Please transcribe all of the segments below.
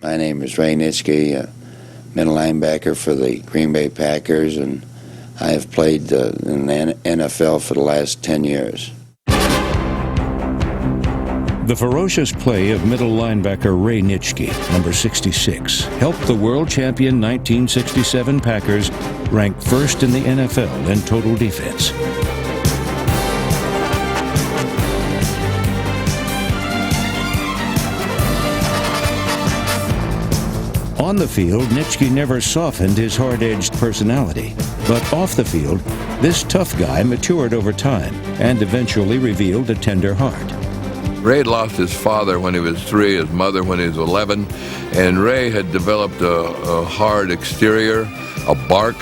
My name is Ray Nitschke, middle linebacker for the Green Bay Packers, and I have played in the NFL for the last 10 years. The ferocious play of middle linebacker Ray Nitschke, number 66, helped the world champion 1967 Packers rank first in the NFL in total defense. On the field, Nitschke never softened his hard-edged personality. But off the field, this tough guy matured over time and eventually revealed a tender heart. Ray had lost his father when he was 3, his mother when he was 11, and Ray had developed a hard exterior, a bark,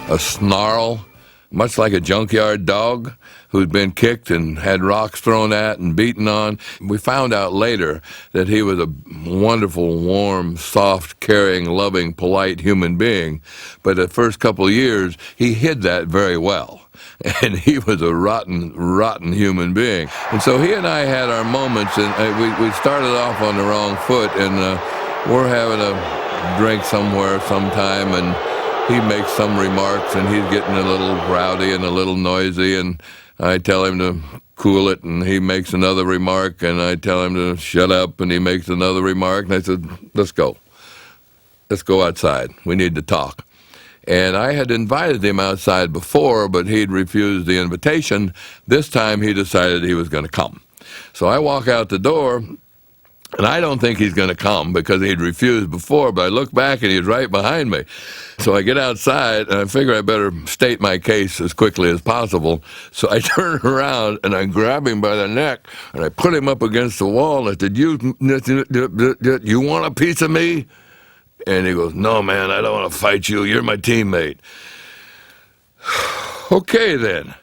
a snarl, much like a junkyard dog who'd been kicked and had rocks thrown at and beaten on. We found out later that he was a wonderful, warm, soft, caring, loving, polite human being. But the first couple of years, he hid that very well. And he was a rotten, rotten human being. And so he and I had our moments, and we started off on the wrong foot, and we're having a drink somewhere sometime, and he makes some remarks, and he's getting a little rowdy and a little noisy, and I tell him to cool it, and he makes another remark, and I tell him to shut up, and he makes another remark, and I said, let's go. Let's go outside. We need to talk. And I had invited him outside before, but he'd refused the invitation. This time he decided he was going to come. So I walk out the door, and I don't think he's going to come because he'd refused before, but I look back and he's right behind me. So I get outside, and I figure I better state my case as quickly as possible. So I turn around, and I grab him by the neck, and I put him up against the wall, and I said, you want a piece of me? And he goes, no, man, I don't want to fight you. You're my teammate. Okay, then.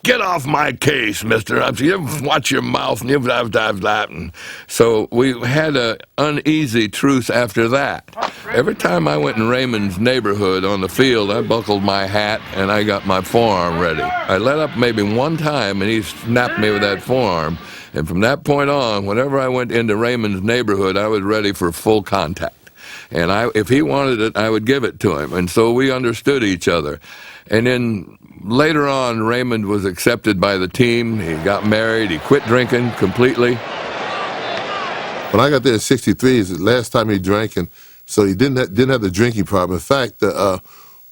Get off my case, mister. You watch your mouth, and and so we had an uneasy truce after that. Every time I went in Raymond's neighborhood on the field, I buckled my hat, and I got my forearm ready. I let up maybe one time, and he snapped me with that forearm. And from that point on, whenever I went into Raymond's neighborhood, I was ready for full contact. And if he wanted it, I would give it to him. And so we understood each other. And then later on, Raymond was accepted by the team. He got married. He quit drinking completely. When I got there in '63, is the last time he drank, and so he didn't have the drinking problem. In fact,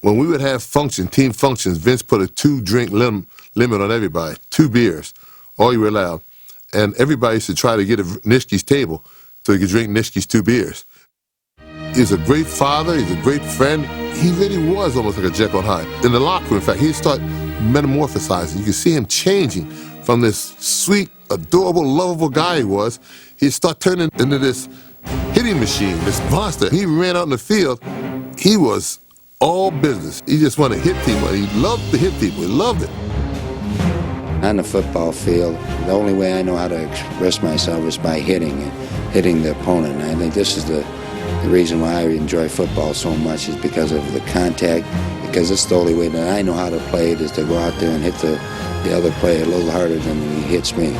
when we would have team functions, Vince put a 2-drink limit on everybody, 2 beers, all you were allowed. And everybody used to try to get at Nitschke's table so he could drink Nitschke's 2 beers. He's a great father. He's a great friend. He really was almost like a Jekyll and Hyde. In the locker room, in fact, he'd start metamorphosizing. You could see him changing from this sweet, adorable, lovable guy he was. He'd start turning into this hitting machine, this monster. He ran out in the field. He was all business. He just wanted to hit people. He loved to hit people. He loved it. On the football field, the only way I know how to express myself is by hitting the opponent. And I think this is the reason why I enjoy football so much is because of the contact, because it's the only way that I know how to play it is to go out there and hit the other player a little harder than he hits me.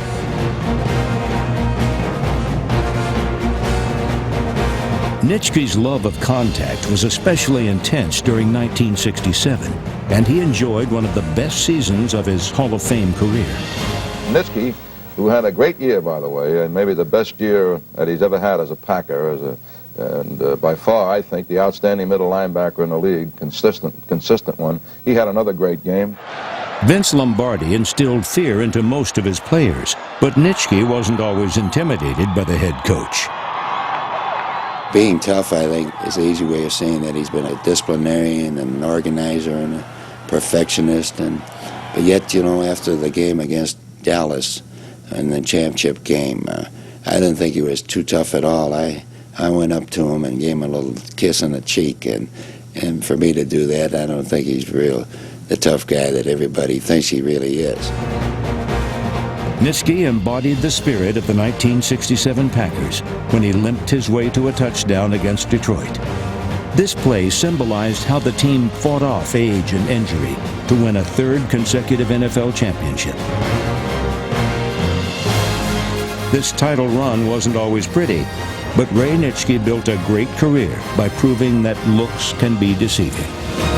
Nitschke's love of contact was especially intense during 1967, and he enjoyed one of the best seasons of his Hall of Fame career. Nitschke, who had a great year, by the way, and maybe the best year that he's ever had as a Packer, and by far, I think, the outstanding middle linebacker in the league, consistent one. He had another great game. Vince Lombardi instilled fear into most of his players, but Nitschke wasn't always intimidated by the head coach. Being tough, I think, is the easy way of saying that he's been a disciplinarian and an organizer and a perfectionist. But yet, after the game against Dallas in the championship game, I didn't think he was too tough at all. I went up to him and gave him a little kiss on the cheek, and for me to do that, I don't think he's the tough guy that everybody thinks he really is. Nitschke embodied the spirit of the 1967 Packers when he limped his way to a touchdown against Detroit. This play symbolized how the team fought off age and injury to win a 3rd consecutive NFL championship. This title run wasn't always pretty, But Ray Nitschke built a great career by proving that looks can be deceiving.